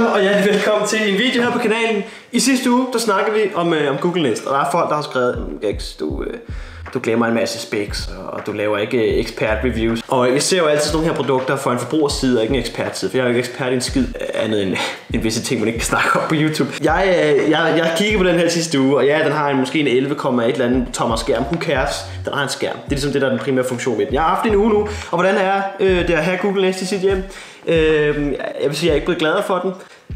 sammen, og hjertelig velkommen til en video her på kanalen. I sidste uge, der snakkede vi om Google Nest, og der er folk, der har skrevet, du glemmer en masse specs, og du laver ikke ekspert-reviews. Og jeg ser jo altid sådan nogle her produkter fra en forbrugerside, og ikke en ekspertside, for jeg er jo ikke ekspert i en skid andet end visse ting, man ikke kan snakke om på YouTube. Jeg kigger på den her sidste uge, og ja, den har måske en 11,1 eller andet tommer skærm. Who cares? Den har en skærm. Det er ligesom det, der er den primære funktion ved den. Jeg har haft en uge nu, og hvordan er det at have Google Nest i sit hjem? Jeg vil sige, at jeg er ikke blevet gladere for den.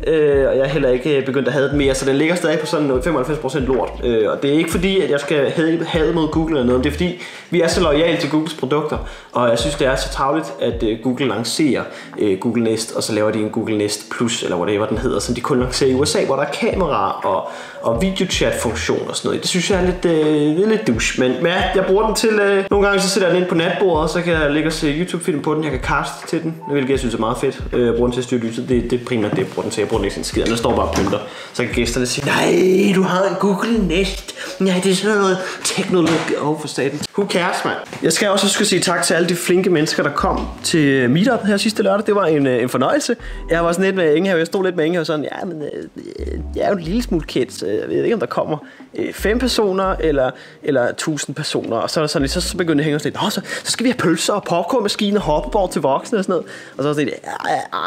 Og jeg er heller ikke begyndt at have den mere, så den ligger stadig på sådan noget 95% lort. Og det er ikke fordi, at jeg skal have mod Google eller noget, men det er fordi, vi er så loyale til Googles produkter. Og jeg synes, det er så travligt, at Google lancerer Google Nest, og så laver de en Google Nest Plus, eller whatever den hedder, som de kun lancerer i USA, hvor der er kamera og videochat-funktion og sådan noget. Det synes jeg er lidt douche, men ja, jeg bruger den til, nogle gange så sætter jeg den ind på natbordet, og så kan jeg ligge og se YouTube-film på den, jeg kan caste til den, hvilket jeg synes er meget fedt. Jeg bruger den til at styre lyset, det er primært det, jeg bruger den til. Jeg bruger den ikke sådan skid, der står bare og pynter. Så kan gæsterne sige, nej, du har en Google Nest. Nej, det er sådan noget teknologi. For staten. Who cares, man? Jeg skal også sige tak til alle de flinke mennesker, der kom til Meetup her sidste lørdag. Det var en fornøjelse. Jeg var sådan lidt med Ingehav. Jeg stod lidt med Ingehav sådan, ja, men jeg er jo en lille smule kids. Jeg ved ikke, om der kommer 5 personer eller 1000 personer. Og så er der sådan, så begyndte jeg at hænge os lidt. Så skal vi have pølser og popcornmaskiner, hoppebord til voksne og sådan noget. Og så var det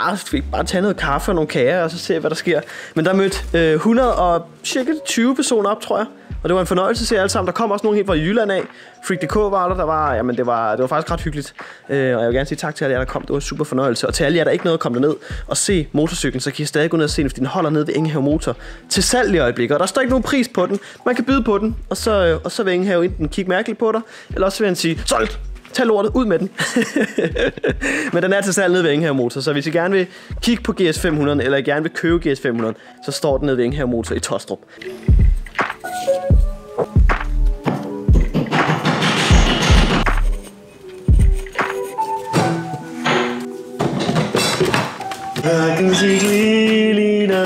sådan, skal vi bare tage noget kaffe og nogle kager, og så se, hvad der sker. Men der mødte 120 personer op, tror jeg. Og det var en fornøjelse at se alle sammen. Der kom også nogen helt fra Jylland af. Freak.dk var der var, jamen det var faktisk ret hyggeligt. Og jeg vil gerne sige tak til alle jer, der kom. Det var en super fornøjelse. Og til alle jer, der ikke nåede at komme derned og se motorcyklen, så kan I stadig gå ned og se den, fordi den holder ned ved Ingehav Motor til salg i øjeblikket. Og der står ikke nogen pris på den. Man kan byde på den, og så vil Ingehav enten kigge mærkeligt på dig, eller også vil han sige, solgt! Tag lortet, ud med den. Men den er til salg nede ved Ingehav Motor, så hvis I gerne vil kigge på GS500, eller I gerne vil købe GS500, så står den nede ved Ingehav Motor i Tostrup. I can see clearly now.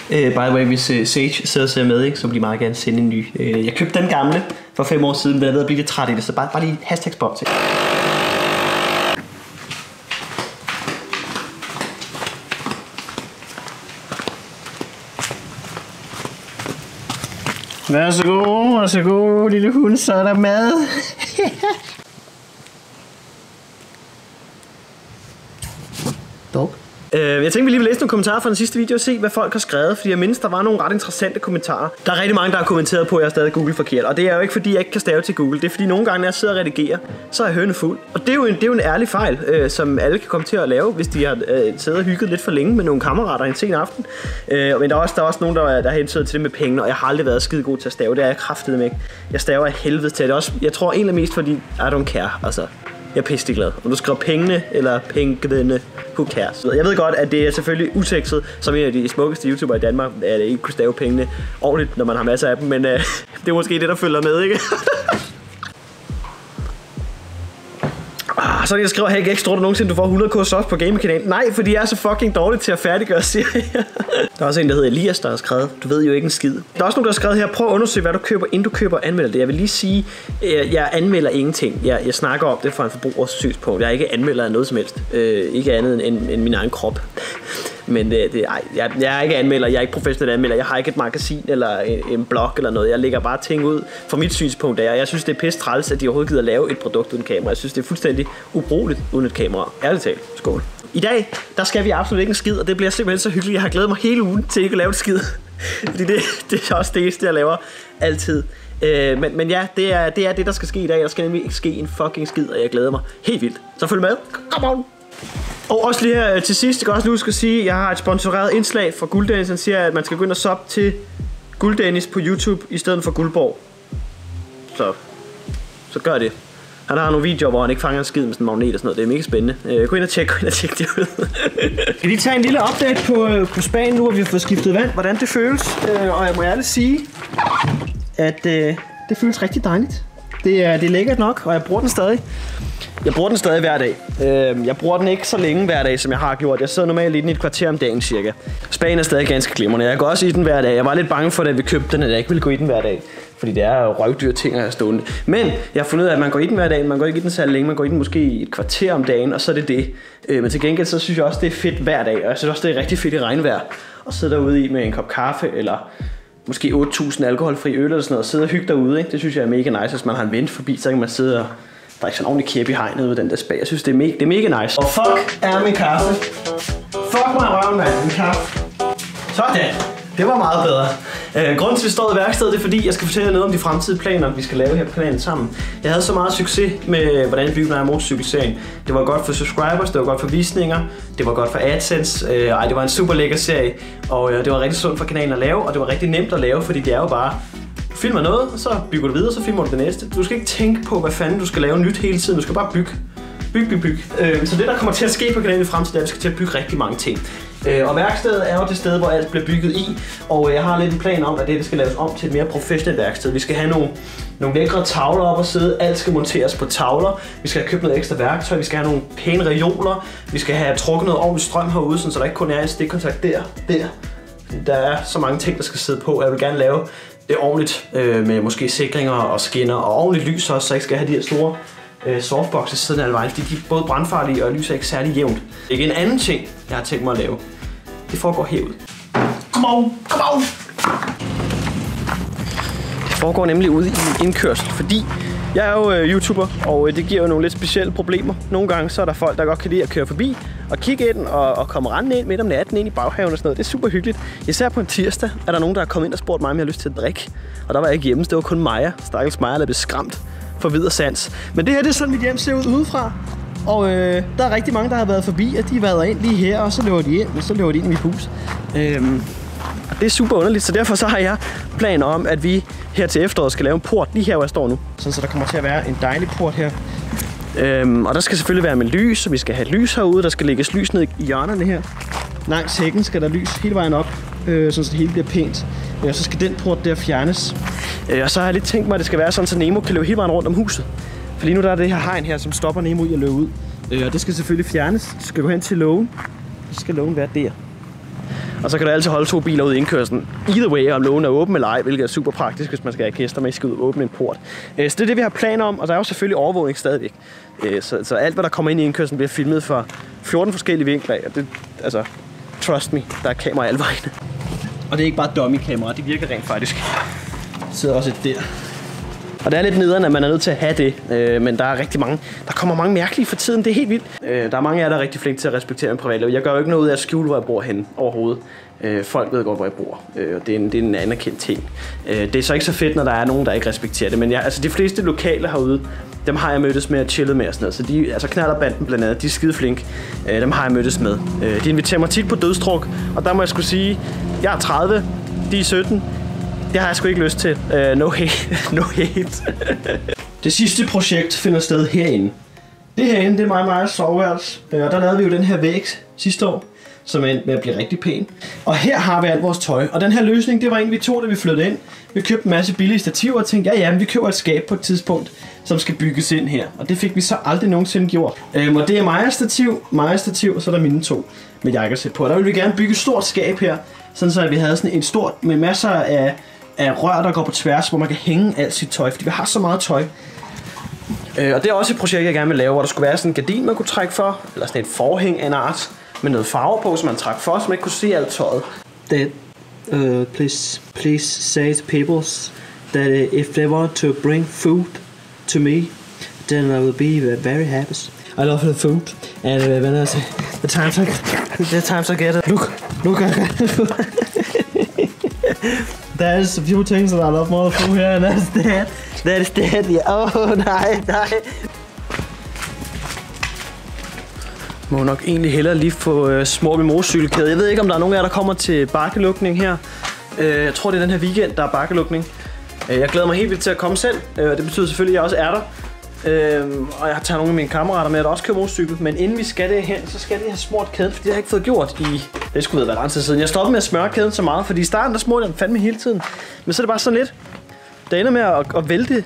By the way, hvis Sage sidder og ser med, ikke, så vil I meget gerne sende en ny. Jeg købte den gamle for 5 år siden, men jeg er ved at blive lidt træt i det, så bare lige #spot til. Værsgo, lille hund, så er der mad. Dog. Jeg tænkte, vi lige vil læse nogle kommentarer fra den sidste video og se, hvad folk har skrevet, fordi jeg mindes, der var nogle ret interessante kommentarer. Der er rigtig mange, der har kommenteret på, at jeg stadig Google forkert, og det er jo ikke, fordi jeg ikke kan stave til Google. Det er, fordi nogle gange, når jeg sidder og redigerer, så er jeg høne fuld. Og det er jo en ærlig fejl, som alle kan komme til at lave, hvis de har siddet og hygget lidt for længe med nogle kammerater en sen aften. Men der er også nogen, der har hensået til det med penge, og jeg har aldrig været skide god til at stave. Det er jeg kraftedeme ikke. Jeg staver af helvede til det også. Jeg tror egentlig mest, fordi I don't care, altså. Jeg er pisselig glad. Om du skriver pengene eller pengene, who cares? Jeg ved godt, at det er selvfølgelig utekset, som en af de smukkeste YouTubere i Danmark, at ikke kunne stave pengene ordentligt, når man har masser af dem, men det er måske det, der følger med, ikke? Så er det, jeg skriver, hey, tror du nogensinde, du får 100k subs på gamingkanalen? Nej, fordi jeg er så fucking dårlig til at færdiggøre serier. Der er også en, der hedder Elias, der har skrevet, du ved jo ikke en skid. Der er også nogen, der har skrevet her, prøv at undersøge, hvad du køber, inden du køber og anmelder det. Jeg vil lige sige, jeg anmelder ingenting. Jeg snakker om det fra en forbrugers synspunkt. Jeg er ikke anmelder af noget som helst. Ikke andet end min egen krop. Men jeg er ikke anmelder, jeg er ikke professionel anmelder, jeg har ikke et magasin eller en blog eller noget. Jeg lægger bare ting ud fra mit synspunkt af, jeg synes, det er pisse træls, at de overhovedet gider at lave et produkt uden kamera. Jeg synes, det er fuldstændig ubrugeligt uden et kamera. Ærligt talt. Skål. I dag, der skal vi absolut ikke en skid, og det bliver simpelthen så hyggeligt. Jeg har glædet mig hele ugen til ikke at lave et skid. Fordi det er også det eneste, jeg laver altid. Men ja, det er det, der skal ske i dag. Der skal nemlig ikke ske en fucking skid, og jeg glæder mig helt vildt. Så følg med. Come on! Og også lige her til sidst, jeg kan også huske at sige, at jeg har et sponsoreret indslag fra Gulddennis. Han siger, at man skal gå ind og sub til Gulddennis på YouTube i stedet for Guldborg. Så gør det. Han har nogle videoer, hvor han ikke fanger en skid med sådan en magnet og sådan noget. Det er mega spændende. Gå ind og tjek det ud. Skal lige tage en lille update på Spanien nu, hvor vi har fået skiftet vand, hvordan det føles. Og jeg må ærligt sige, at det føles rigtig dejligt. Det er lækkert nok, og jeg bruger den stadig. Jeg bruger den stadig hver dag. Jeg bruger den ikke så længe hver dag, som jeg har gjort. Jeg sidder normalt i den i et kvarter om dagen cirka. Spanien er stadig ganske glimrende. Jeg går også i den hver dag. Jeg var lidt bange for, da vi købte den, at jeg ikke ville gå i den hver dag. Fordi det er røvdyr ting at have stående. Men jeg har fundet ud af, at man går i den hver dag, man går ikke i den særlig længe, man går i den måske et kvarter om dagen, og så er det det. Men til gengæld så synes jeg også, det er fedt hver dag, og jeg synes også, det er rigtig fedt i regnvejr. At sidde derude i med en kop kaffe, eller måske 8.000 alkoholfri øl eller sådan noget, og sidde og hygge derude, ikke? Det synes jeg er mega nice. Hvis man har en ven forbi, så kan man sidde og drikke sådan en ordentlig kæp i hegnet ud den der spag. Jeg synes, det er mega nice. Og fuck er min kaffe. Fuck mig røven, mand. Min kaffe. Sådan. Det var meget bedre. Grunden til, at vi står i værkstedet, det er fordi, jeg skal fortælle noget om de fremtidige planer, vi skal lave her på kanalen sammen. Jeg havde så meget succes med, hvordan vi bygger en motorcykelserien. Det var godt for subscribers, det var godt for visninger, det var godt for AdSense. Det var en super lækker serie, og det var rigtig sundt for kanalen at lave, og det var rigtig nemt at lave, fordi det er jo bare, du filmer noget, og så bygger du videre, så filmer du det næste. Du skal ikke tænke på, hvad fanden du skal lave nyt hele tiden, du skal bare bygge. Så det, der kommer til at ske på kanalen i fremtiden, er, at vi skal til at bygge rigtig mange ting. Og værkstedet er jo det sted, hvor alt bliver bygget i, og jeg har lidt en plan om, at det skal laves om til et mere professionelt værksted. Vi skal have nogle lækre tavler op og sidde, alt skal monteres på tavler, vi skal have købt noget ekstra værktøj, vi skal have nogle pæne reoler, vi skal have trukket noget ordentligt strøm herude, så der ikke kun er en stikkontakt der. Der er så mange ting, der skal sidde på, jeg vil gerne lave det ordentligt med måske sikringer og skinner og ordentligt lys også, så jeg ikke skal have de her store softboxes siden af vejen, fordi de er både brandfarlige og lyser ikke særlig jævnt. Det er en anden ting, jeg har tænkt mig at lave. Det foregår herude. Come on! Det foregår nemlig ude i en indkørsel, fordi jeg er jo YouTuber, og det giver jo nogle lidt specielle problemer. Nogle gange så er der folk, der godt kan lide at køre forbi og kigge ind og komme rendende ind midt om natten ind i baghaven og sådan noget. Det er super hyggeligt. Især på en tirsdag er der nogen, der er kommet ind og spurgt mig, om jeg har lyst til at drikke. Og der var jeg ikke hjemme, det var kun Maja. Stakkels Maja, der blev skræmt for vid og sans. Men det her, det er sådan, mit hjem ser ud udefra. Og der er rigtig mange, der har været forbi, og de vader ind lige her, og så løber de ind, og så løber de ind i mit hus. Og det er super underligt, så derfor så har jeg planer om, at vi her til efteråret skal lave en port lige her, hvor jeg står nu. Sådan, så der kommer til at være en dejlig port her. Og der skal selvfølgelig være med lys, og vi skal have lys herude. Der skal lægges lys ned i hjørnerne her. Langs hækken skal der lys hele vejen op, så det hele bliver pænt. Så skal den port der fjernes. Og så har jeg lidt tænkt mig, at det skal være sådan, så Nemo kan løbe hele vejen rundt om huset. For lige nu der er det her hegn her, som stopper Nemo i at løbe ud. Og det skal selvfølgelig fjernes. Så skal gå hen til lågen. Så skal lågen være der. Og så kan du altid holde 2 biler ude i indkørslen. Either way, om lågen er åben eller ej, hvilket er super praktisk, hvis man skal have gæster med, skal ud og åbne en port. Så det er det, vi har planer om, og der er jo selvfølgelig overvågning stadigvæk. Så alt, hvad der kommer ind i indkørslen, bliver filmet fra 14 forskellige vinkler. Og det, altså, trust me, der er kamera alle vegne. Og det er ikke bare dummy-kamera, det virker rent faktisk. Der sidder også et der. Og det er lidt nederen, at man er nødt til at have det, men der er rigtig mange. Der kommer mange mærkelige for tiden, det er helt vildt. Der er mange af jer, der er rigtig flinke til at respektere min privatliv. Jeg gør jo ikke noget ud af at skjule, hvor jeg bor henne overhovedet. Folk ved godt, hvor jeg bor, og det er en anerkendt ting. Det er så ikke så fedt, når der er nogen, der ikke respekterer det, men altså de fleste lokale herude, dem har jeg mødtes med og chillet med og sådan noget. Så de, altså Knallerbanden blandt andet, de er skide flinke. Dem har jeg mødtes med. De inviterer mig tit på dødstruk, og der må jeg skulle sige, jeg er 30, de er 17. Det har jeg sgu ikke lyst til. No hate. Det sidste projekt finder sted herinde. Det herinde, det er mig og Majas soveværelse. Og der lavede vi jo den her væg sidste år, som endte med at blive rigtig pæn. Og her har vi alt vores tøj. Og den her løsning, det var en vi tog, da vi flyttede ind. Vi købte en masse billige stativer og tænkte, ja, vi køber et skab på et tidspunkt, som skal bygges ind her. Og det fik vi så aldrig nogensinde gjort. Og det er Majas stativ, og så er der mine 2 med jakkesæt på. Og der vil vi gerne bygge et stort skab her, sådan så vi havde sådan et stort med masser af rør, der går på tværs, hvor man kan hænge alt sit tøj, fordi vi har så meget tøj. Og det er også et projekt, jeg gerne vil lave, hvor der skulle være sådan en gardin, man kunne trække for, eller sådan et forhæng af en art, med noget farve på, som man trækker for, så man ikke kunne se alt tøjet. That, please say to people that if they want to bring food to me, then I will be very happy. I love the food, and when I say the times I get it, look. There's a few things that I love more than food here, and that is that. Yeah. Nej. Må nok egentlig hellere lige få små med motorcykelkæde. Jeg ved ikke, om der er nogen af jer, der kommer til bakkelukning her. Jeg tror, det er den her weekend, der er bakkelukning. Jeg glæder mig helt vildt til at komme selv, og det betyder selvfølgelig, at jeg også er der. Og jeg tager nogle af mine kammerater med, der også kører motorcykel. Men inden vi skal derhen, så skal de have smurt kæden, fordi det har jeg ikke fået gjort i... Det skulle være lang tid siden. Jeg stoppede med at smøre kæden så meget, fordi i starten der smurte jeg den fandme hele tiden. Men så er det bare sådan lidt... Der ender med at vælte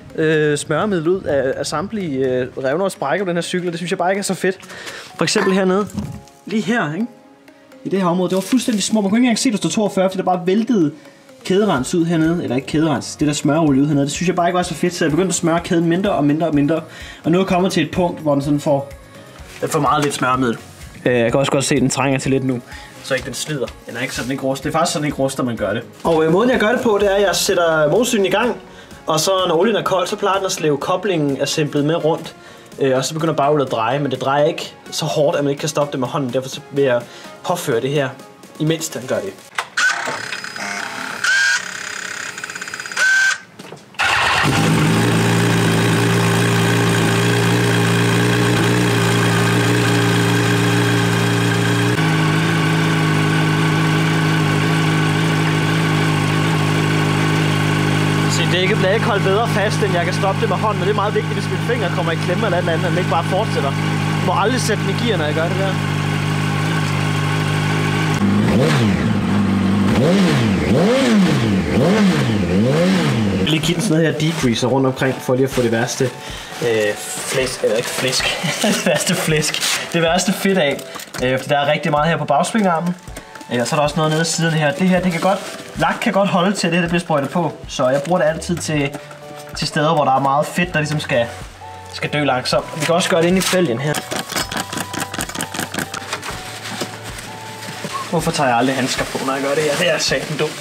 smøremiddel ud af samtlige revner og sprækker på den her cykel, og det synes jeg bare ikke er så fedt. For eksempel hernede, lige her, ikke? I det her område, det var fuldstændig små. Man kunne ikke engang se, der stod 42, fordi der bare væltede kæderens ud hernede, eller ikke kæderens, det der smøreolie ud hernede, det synes jeg bare ikke var så fedt, så jeg begyndte at smøre kæden mindre og mindre og mindre. Og nu er jeg kommet til et punkt, hvor den sådan får meget lidt smøremiddel. Jeg kan også godt se, at den trænger til lidt nu, så ikke den slider. Den er ikke sådan, ikke ruster. Det er faktisk sådan, ikke ruster, man gør det. Og måden jeg gør det på, det er, at jeg sætter motorcyklen i gang, og så når olien er kold, så plejer den at slæve koblingen af simplet med rundt. Og så begynder baghjulet at dreje, men det drejer ikke så hårdt, at man ikke kan stoppe det med hånden. Derfor så vil jeg påføre det her, imens den gør det. Dækket bliver ikke holdt bedre fast, end jeg kan stoppe det med hånden, og det er meget vigtigt, hvis mine fingre kommer i klemme eller et eller andet, at den ikke bare fortsætter. Jeg må aldrig sætte den i gear, når jeg gør det der. Jeg vil lige give den sådan noget her degreaser rundt omkring, for lige at få det værste flæsk, eller ikke flæsk, det værste flæsk, det værste fedt af. For der er rigtig meget her på bagsvingarmen. Og så er der også noget nede i siden her. Det her, lak kan godt holde til, at det her bliver sprøjtet på. Så jeg bruger det altid til steder, hvor der er meget fedt, der ligesom skal dø langsomt. Vi kan også gøre det inde i fælgen her. Hvorfor tager jeg aldrig handsker på, når jeg gør det her? Det er satan dumt.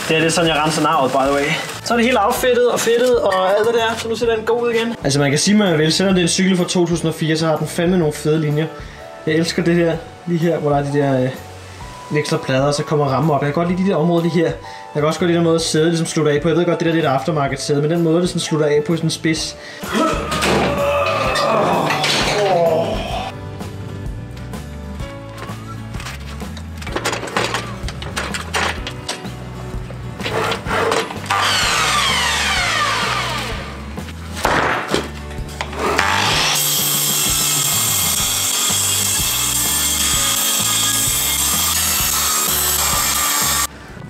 Det er sådan, jeg renser narvet, by the way. Så er det helt affedtet og fedtet og alt det der, så nu ser den god ud igen. Altså man kan sige, man vil, selvom det er en cykel fra 2004, så har den fandme nogle fede linjer. Jeg elsker det her, lige her, hvor der er de der ekstra plader, og så kommer ramme op. Jeg kan godt lide de der områder lige her. Jeg kan også godt lide den måde, sædet ligesom slutter af på. Jeg ved godt, det der er lidt aftermarket sæde, men den måde, det sådan slutter af på sådan en spids.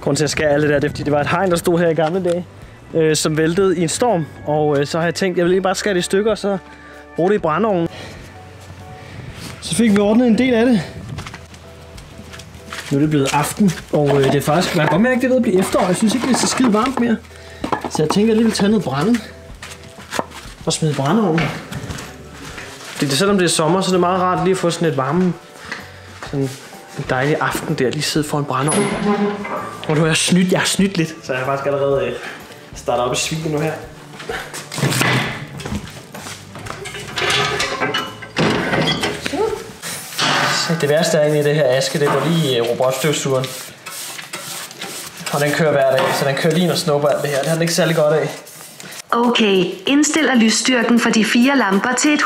Grunden til at skære alt det der, det er fordi det var et hegn, der stod her i gamle dage, som væltede i en storm. Og så har jeg tænkt, jeg vil lige bare skære det i stykker, og så bruge det i brændeovnen. Så fik vi ordnet en del af det. Nu er det blevet aften, og det er faktisk, man kan godt mærke, det er ved at blive efterår. Jeg synes ikke, det er så skide varmt mere. Så jeg tænker, at jeg lige vil tage noget brænde og smide i brændeovnen. Fordi det, selvom det er sommer, så er det meget rart lige at få sådan et varme, sådan en dejlig aften der, lige sidde foran brændeovnen. Og nu har jeg snydt lidt, så jeg har faktisk allerede startet op i svine nu her. Så det værste er egentlig i det her aske, det går lige i robotstøvsugeren. Og den kører hver dag, så den kører lige og snupper alt det her. Det har den ikke særlig godt af. Okay, indstiller lysstyrken for de 4 lamper til 100%.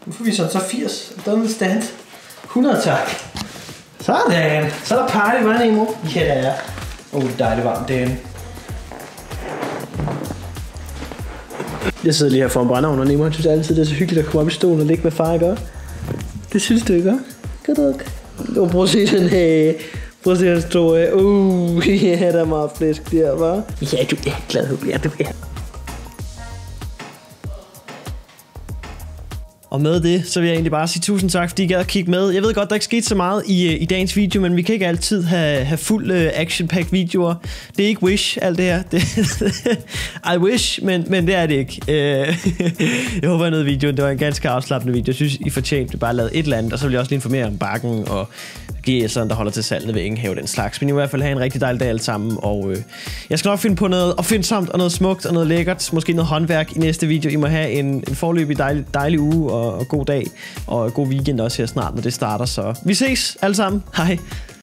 Nu får vi så 80. Don't stand. 100 tak. Sådan. Så er der party, hvad Nemo? Ja, det er. Dejligt varmt derinde. Jeg sidder lige her foran brændeovnen, og Nemo, han synes altid, det er så hyggeligt at komme op i stolen og ligge med far, ikke? Det synes du ikke, godt? Prøv at se den her. Prøv at se den store. Ja, der er meget flæsk der, hva'? Ja, du er glad, ja, du er. Og med det, så vil jeg egentlig bare sige tusind tak, fordi I gad at kigge med. Jeg ved godt, der ikke skete så meget i dagens video, men vi kan ikke altid have fuld action-packed videoer. Det er ikke Wish, alt det her. I wish, men det er det ikke. Jeg håber, at noget videoen, det var en ganske afslappende video. Jeg synes, I fortjente bare lavet et eller andet, og så vil jeg også lige informere om bakken og GS'eren, der holder til salg ved Ingenhave, den slags. Men i hvert fald have en rigtig dejlig dag alle sammen, og jeg skal nok finde på noget opfindsomt og noget smukt og noget lækkert, måske noget håndværk i næste video. I må have en foreløbig dejlig uge og god dag, og god weekend også her snart, når det starter, så vi ses alle sammen. Hej!